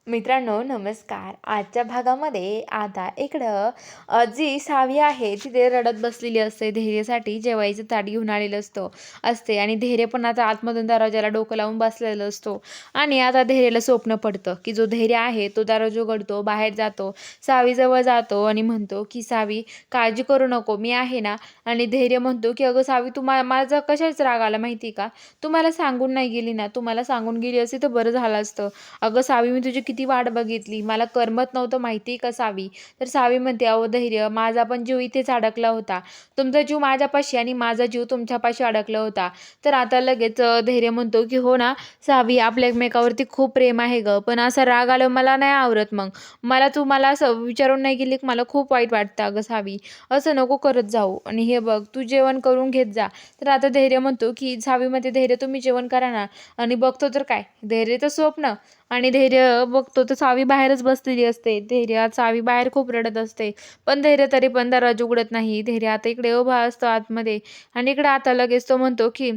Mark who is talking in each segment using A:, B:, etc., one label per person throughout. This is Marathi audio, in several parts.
A: मित्रांनो नमस्कार. आजच्या भागामध्ये आता इकडं जी सावी आहे तिथे रडत बसलेली असते. धैर्यसाठी जेवायचं ताट घेऊन आलेलं असते आणि धैर्य पण आता आतमधून दरवाजाला डोकं लावून बसलेलं असतो. आणि आता धैर्याला स्वप्न पडतं की जो धैर्य आहे तो दरवाजा उघडतो, बाहेर जातो, सावीजवळ जातो आणि म्हणतो की सावी काळजी करू नको, मी आहे ना. आणि धैर्य म्हणतो की अगं सावी तू माझा कशाच राग आला माहिती का? तू मला सांगून नाही गेली ना, तू मला सांगून गेली असती तर बरं झालं असतं. अगं सावी मी तुझी किती वाट बघितली, मला करमत नव्हतं माहिती का सावी. तर सावी म्हणते अहो धैर्य, माझा पण जीव इथेच अडकला होता. तुमचा जीव माझ्यापाशी आणि माझा जीव तुमच्यापाशी अडकला होता. तर आता लगेच धैर्य म्हणतो की हो ना सावी, आपल्या एकमेकावरती खूप प्रेम आहे गं, पण असा राग आल्यावर मला नाही आवरत. मग तू मला असं विचारून नाही गेली की मला खूप वाईट वाटतं अगं सावी, असं नको करत जाऊ. आणि हे बघ तू जेवण करून घेत जा. तर आता धैर्य म्हणतो की सावी म्हणते धैर्य तुम्ही जेवण करा ना. आणि बघतो तर काय, धैर्यचं स्वप्न. आणि धैर्य बघतो तर सावी बाहेरच बसलेली असते. धैर्य सावी बाहेर खूप रडत असते. पण धैर्य तरी पण दरवाजा उघडत नाही. धैर्य आता इकडे उभा असतो आतमध्ये. आणि इकडे आता लगेच तो म्हणतो की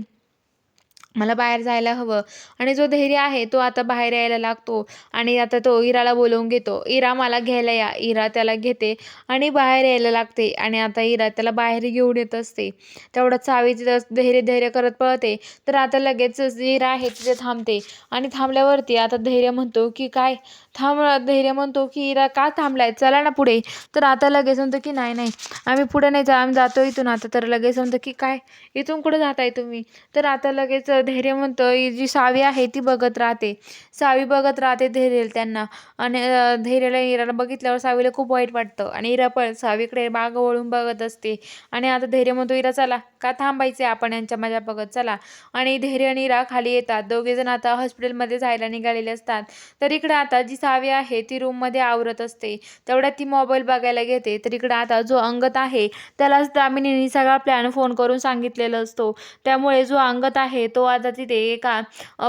A: मला बाहेर जायला हवं. आणि जो धैर्य आहे तो आता बाहेर यायला लागतो. आणि आता तो इराला बोलावून घेतो. इरा मला घ्यायला या. इरा त्याला घेते आणि बाहेर यायला लागते. आणि आता इरा त्याला बाहेर घेऊन येत असते. तेवढ्यात सावी तिथं धैर्य धैर्य करत पळते. तर आता लगेच इरा आहे तिथे थांबते. आणि थांबल्यावरती आता धैर्य म्हणतो की काय थांब. धैर्य म्हणतो की इरा का थांबलाय, चला ना पुढे. तर आता लगेच म्हणतो की नाही नाही, आम्ही पुढे नाही आम्ही जातो इथून आता. तर लगेच म्हणतो की काय, इथून कुठे जाताय तुम्ही. तर आता लगेच धैर्य म्हणतो ही जी सावी आहे ती बघत राहते. सावी बघत राहते धैर्य त्यांना. आणि धैर्याला इराला बघितल्यावर सावीला खूप वाईट वाटतं. आणि इरा पण सावीकडे मागं वळून बघत असते. आणि आता धैर्य म्हणतो इरा चला, का थांबायचे आपण यांच्या मजा बघत, चला. आणि धैर्य आणि इरा खाली येतात. दोघेजण आता हॉस्पिटलमध्ये जायला निघालेले असतात. तर इकडे आता जी सावी आहे ती रूममध्ये आवरत असते. तेवढ्यात ती मोबाईल बघायला घेते. तर इकडे आता जो अंगद आहे त्यालाच दामिनीने सगळा प्लॅन फोन करून सांगितलेला असतो. त्यामुळे जो अंगद आहे तो आता तिथे एका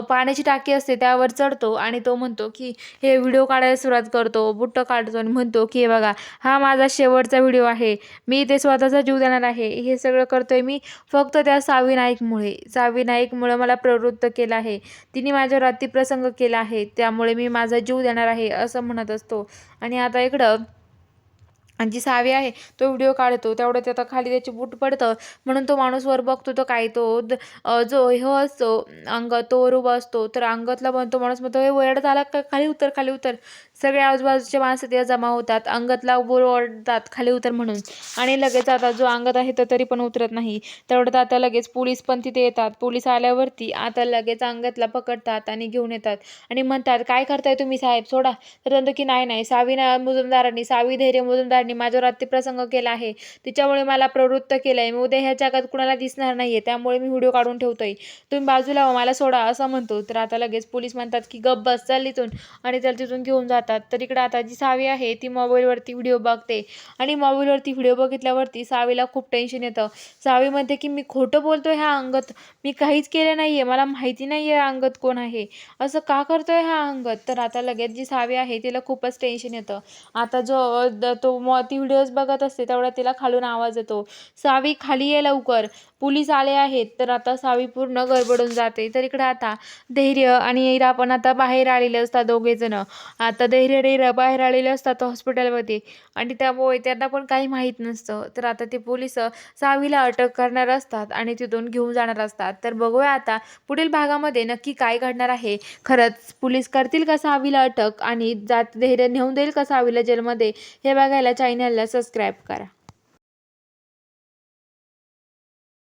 A: पाण्याची टाकी असते त्यावर चढतो. आणि तो म्हणतो की हे व्हिडिओ काढायला सुरुवात करतो, बुट्ट काढतो आणि म्हणतो की हे बघा, हा माझा शेवटचा व्हिडिओ आहे. मी ते स्वतःचा जीव देणार आहे. हे सगळं करतोय मी फक्त त्या सावी नाईकमुळे. सावी नाईकमुळे मला प्रवृत्त केलं आहे. तिने माझ्यावर अतिप्रसंग केला आहे. त्यामुळे मी माझा जीव देणार आहे असं म्हणत असतो. आणि आता इकडं आणि जी सावी आहे तो व्हिडिओ काढतो. तेवढं ते आता खाली त्याची बूट पडतं. म्हणून तो माणूस वर बघतो तर काय तो जो हे असतो अंगद तो वर उभा असतो. तर अंगदला पण तो माणूस म्हणतो हे वरडत आला का, खाली उतर खाली उतर. सगळे आजूबाजूचे माणसं तिथे जमा होतात. अंगदला वर ओरडतात खाली उतर म्हणून. आणि लगेच आता जो अंगद आहे तो तरी पण उतरत नाही. तेवढ्यात आता लगेच पोलीस पण तिथे येतात. पोलीस आल्यावरती आता लगेच अंगदला पकडतात आणि घेऊन येतात. आणि म्हणतात काय करताय तुम्ही साहेब, सोडा. तर म्हणतो की नाही नाही, सावी धैर्य मुजुमदारांनी माझ्यावर अतिप्रसंग केला आहे. तिच्यामुळे मला प्रवृत्त केलंय. मी उद्या ह्या जगात कुणाला दिसणार नाहीये. त्यामुळे मी व्हिडिओ काढून ठेवतोय. तुम्ही बाजूला व्हा, मला सोडा असं म्हणतो. तर आता लगेच पोलीस म्हणतात की गप्प बस, चल इथून. आणि त्याला तिथून घेऊन जातात. तर इकडे आता जी सावी आहे ती मोबाईलवरती व्हिडिओ बघते. आणि मोबाईलवरती व्हिडिओ बघितल्यावरती सावीला खूप टेन्शन येतं. सावी म्हणते की मी खोटं बोलतोय हा अंगद, मी काहीच केलं नाहीये, मला माहिती नाहीये अंगद कोण आहे, असं का करतोय हा अंगद. तर आता लगेच जी सावी आहे तिला खूपच टेन्शन येतं. आता ती व्हिडिओज बघत असते तेवढा तिला खालून आवाज येतो, सावी खाली ये लवकर, पोलीस आले आहेत. तर आता सावी पूर्ण गडबडून जाते. तर इकडे आता धैर्य आणि इरा पण आता बाहेर आलेले असतात दोघेजण. आता धैर्य आणि इरा बाहेर आलेले असतात हॉस्पिटलमध्ये. आणि त्यामुळे त्यांना पण काही माहीत नसतं. तर आता ते पोलीस सावीला अटक करणार असतात आणि तिथून घेऊन जाणार असतात. तर बघूया आता पुढील भागामध्ये नक्की काय घडणार आहे. खरंच पोलीस करतील का सावीला अटक आणि धैर्य नेऊन देईल का सावीला जेलमध्ये, हे बघायला चॅनलला सबस्क्राईब करा.